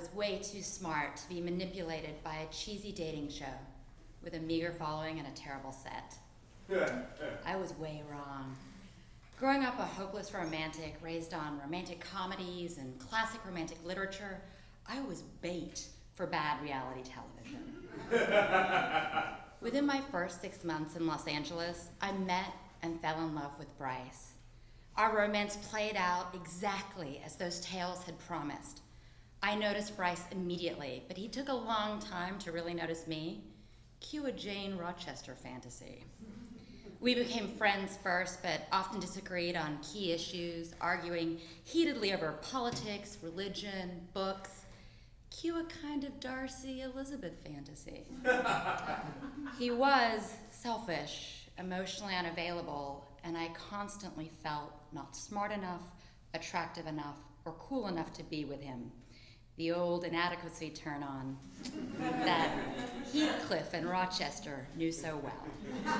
was way too smart to be manipulated by a cheesy dating show with a meager following and a terrible set. I was way wrong. Growing up a hopeless romantic raised on romantic comedies and classic romantic literature, I was bait for bad reality television. Within my first 6 months in Los Angeles, I met and fell in love with Bryce. Our romance played out exactly as those tales had promised. I noticed Bryce immediately, but he took a long time to really notice me. Cue a Jane Rochester fantasy. We became friends first, but often disagreed on key issues, arguing heatedly over politics, religion, books. Cue a kind of Darcy Elizabeth fantasy. He was selfish, emotionally unavailable, and I constantly felt not smart enough, attractive enough, or cool enough to be with him. The old inadequacy turn on that Heathcliff and Rochester knew so well.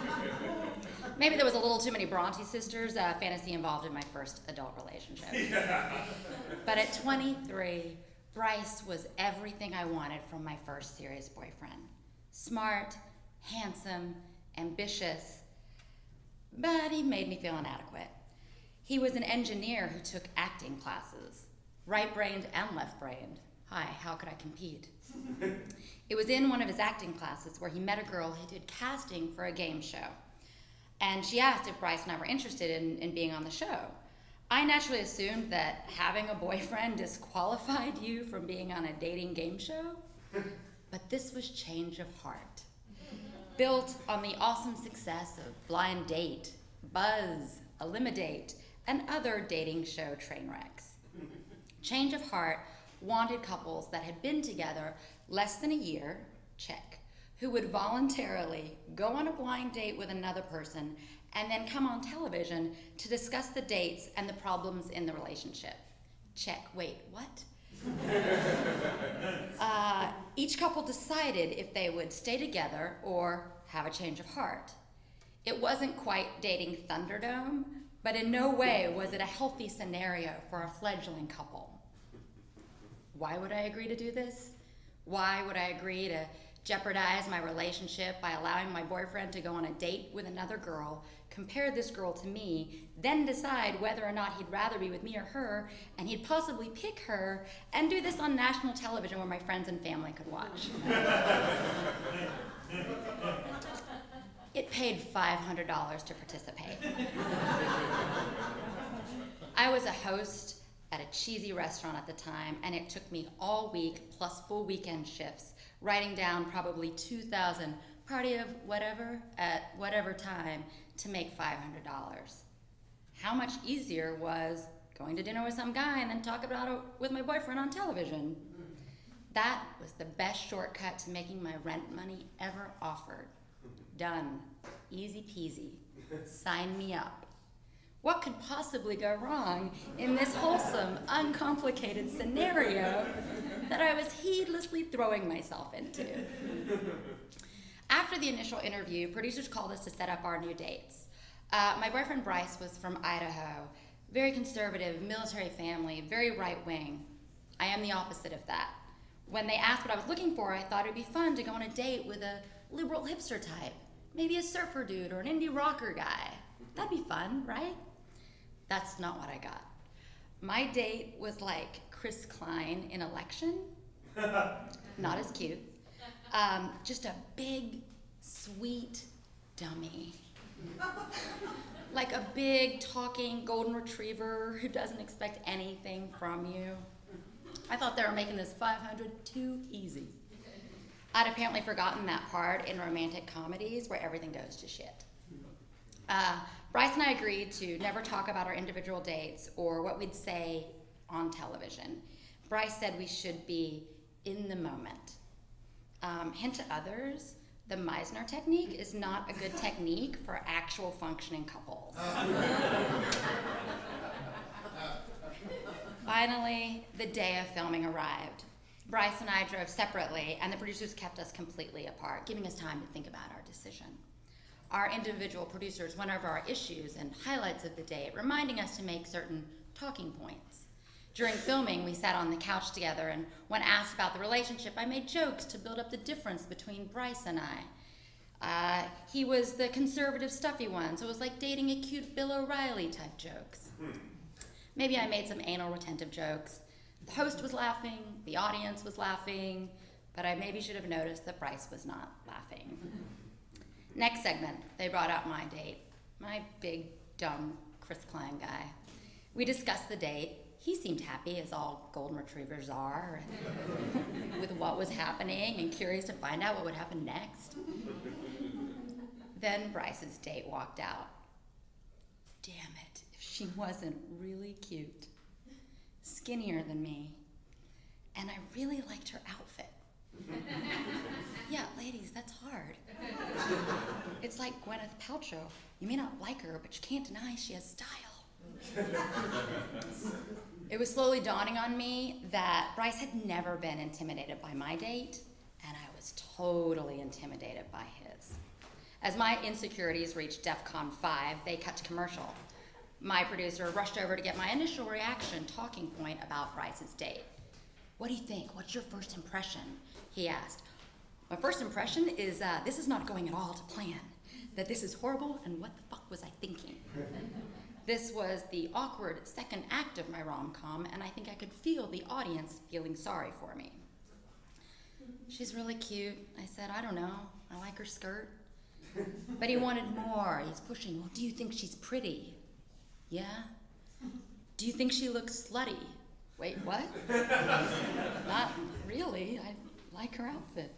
Maybe there was a little too many Bronte sisters fantasy involved in my first adult relationship. But at 23, Bryce was everything I wanted from my first serious boyfriend. Smart, handsome, ambitious, but he made me feel inadequate. He was an engineer who took acting classes, right-brained and left-brained. Hi, how could I compete? It was in one of his acting classes where he met a girl who did casting for a game show. And she asked if Bryce and I were interested in being on the show. I naturally assumed that having a boyfriend disqualified you from being on a dating game show. But this was change of heart. Built on the awesome success of Blind Date, Buzz, Eliminate, and other dating show train wrecks. Change of Heart wanted couples that had been together less than a year, check, who would voluntarily go on a blind date with another person and then come on television to discuss the dates and the problems in the relationship. Check, wait, what? Each couple decided if they would stay together or have a change of heart. It wasn't quite dating Thunderdome, but in no way was it a healthy scenario for a fledgling couple. Why would I agree to do this? Why would I agree to jeopardize my relationship by allowing my boyfriend to go on a date with another girl, compare this girl to me, then decide whether or not he'd rather be with me or her, and he'd possibly pick her, and do this on national television where my friends and family could watch? It paid $500 to participate. I was a host at a cheesy restaurant at the time, and it took me all week plus full weekend shifts, writing down probably 2,000 party of whatever at whatever time to make $500. How much easier was going to dinner with some guy and then talk about it with my boyfriend on television? That was the best shortcut to making my rent money ever offered. Done. Easy peasy. Sign me up. What could possibly go wrong in this wholesome, uncomplicated scenario that I was heedlessly throwing myself into? After the initial interview, producers called us to set up our new dates. My boyfriend Bryce was from Idaho, very conservative, military family, very right-wing. I am the opposite of that. When they asked what I was looking for, I thought it'd be fun to go on a date with a liberal hipster type, maybe a surfer dude or an indie rocker guy. That'd be fun, right? That's not what I got. My date was like Chris Klein in Election. Not as cute. Just a big, sweet dummy. Like a big, talking golden retriever who doesn't expect anything from you. I thought they were making this 500 too easy. I'd apparently forgotten that part in romantic comedies where everything goes to shit. Bryce and I agreed to never talk about our individual dates or what we'd say on television. Bryce said we should be in the moment. Hint to others, the Meisner technique is not a good technique for actual functioning couples. Finally, the day of filming arrived. Bryce and I drove separately, and the producers kept us completely apart, giving us time to think about our decision. Our individual producers went over our issues and highlights of the date, reminding us to make certain talking points. During filming, we sat on the couch together, and when asked about the relationship, I made jokes to build up the difference between Bryce and I. He was the conservative, stuffy one, so it was like dating a cute Bill O'Reilly type jokes. Maybe I made some anal retentive jokes. The host was laughing, the audience was laughing, but I maybe should have noticed that Bryce was not laughing. Next segment, they brought out my date, my big, dumb Chris Klein guy. We discussed the date. He seemed happy, as all golden retrievers are, with what was happening and curious to find out what would happen next. Then Bryce's date walked out. Damn it, if she wasn't really cute. Skinnier than me. And I really liked her outfit. Yeah, ladies, that's hard. It's like Gwyneth Paltrow. You may not like her, but you can't deny she has style. It was slowly dawning on me that Bryce had never been intimidated by my date, and I was totally intimidated by his. As my insecurities reached DEFCON 5, they cut to commercial. My producer rushed over to get my initial reaction talking point about Bryce's date. What do you think? What's your first impression? He asked. My first impression is this is not going at all to plan, that this is horrible, and what the fuck was I thinking? This was the awkward second act of my rom-com, and I think I could feel the audience feeling sorry for me. She's really cute. I said, I don't know. I like her skirt. But he wanted more. He's pushing. Well, do you think she's pretty? Yeah. Do you think she looks slutty? Wait, what? Not really. I like her outfit.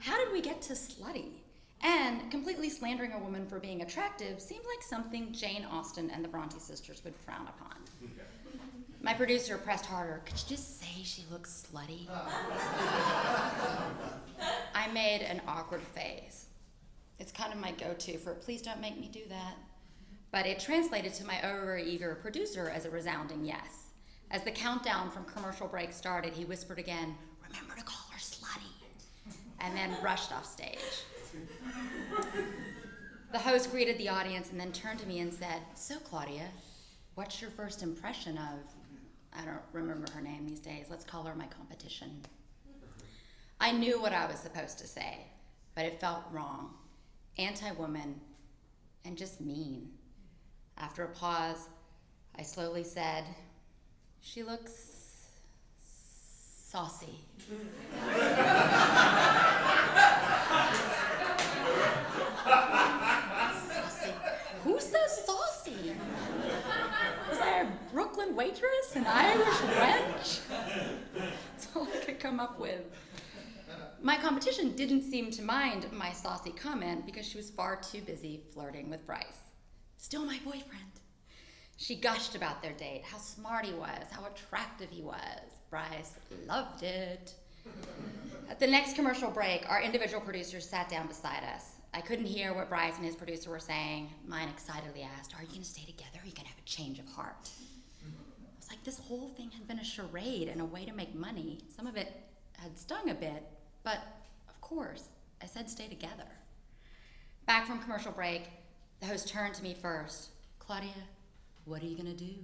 How did we get to slutty? And completely slandering a woman for being attractive seemed like something Jane Austen and the Bronte sisters would frown upon. My producer pressed harder. Could you just say she looks slutty? I made an awkward face. It's kind of my go-to for please don't make me do that. But it translated to my over-eager producer as a resounding yes. As the countdown from commercial break started, he whispered again, remember to call her slutty, and then rushed off stage. The host greeted the audience and then turned to me and said, so Claudia, what's your first impression of, I don't remember her name these days, let's call her my competition. I knew what I was supposed to say, but it felt wrong, anti-woman, and just mean. After a pause, I slowly said, she looks saucy. Saucy. Who says saucy? Was I a Brooklyn waitress? An Irish wench? That's all I could come up with. My competition didn't seem to mind my saucy comment because she was far too busy flirting with Bryce. Still my boyfriend. She gushed about their date, how smart he was, how attractive he was. Bryce loved it. At the next commercial break, our individual producers sat down beside us. I couldn't hear what Bryce and his producer were saying. Mine excitedly asked, are you going to stay together or are you going to have a change of heart? I was like, this whole thing had been a charade and a way to make money. Some of it had stung a bit, but of course, I said stay together. Back from commercial break, the host turned to me first. Claudia, what are you going to do?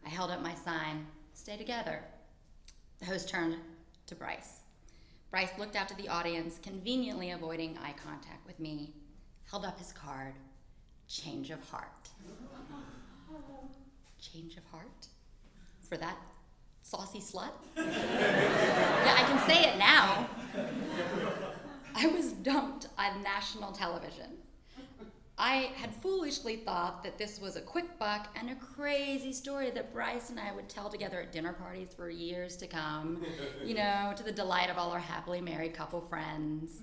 I held up my sign, stay together. The host turned to Bryce. Bryce looked out to the audience, conveniently avoiding eye contact with me, held up his card, change of heart. Change of heart? For that saucy slut? Yeah, I can say it now. I was dumped on national television. I had foolishly thought that this was a quick buck and a crazy story that Bryce and I would tell together at dinner parties for years to come, you know, to the delight of all our happily married couple friends.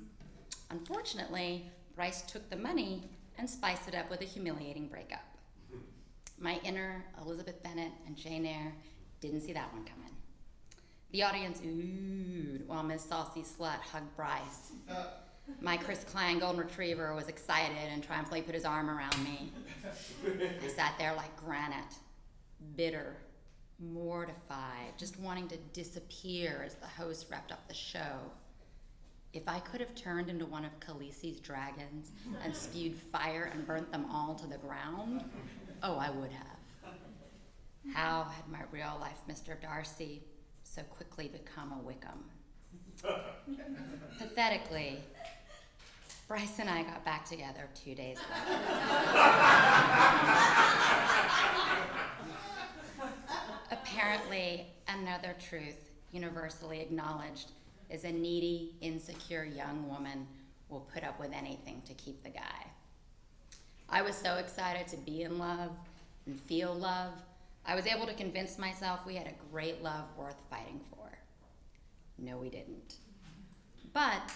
Unfortunately, Bryce took the money and spiced it up with a humiliating breakup. My inner Elizabeth Bennet and Jane Eyre didn't see that one coming. The audience oohed while Miss Saucy Slut hugged Bryce. My Chris Klein golden retriever was excited and triumphantly put his arm around me. I sat there like granite, bitter, mortified, just wanting to disappear as the host wrapped up the show. If I could have turned into one of Khaleesi's dragons and spewed fire and burnt them all to the ground, oh, I would have. How had my real life Mr. Darcy so quickly become a Wickham? Pathetically, Bryce and I got back together 2 days later. Apparently, another truth universally acknowledged is a needy, insecure young woman will put up with anything to keep the guy. I was so excited to be in love and feel love. I was able to convince myself we had a great love worth fighting for. No, we didn't. But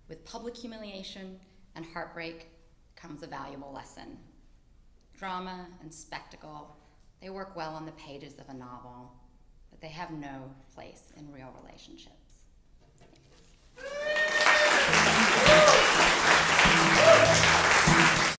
with public humiliation and heartbreak comes a valuable lesson. Drama and spectacle, they work well on the pages of a novel, but they have no place in real relationships. Thanks.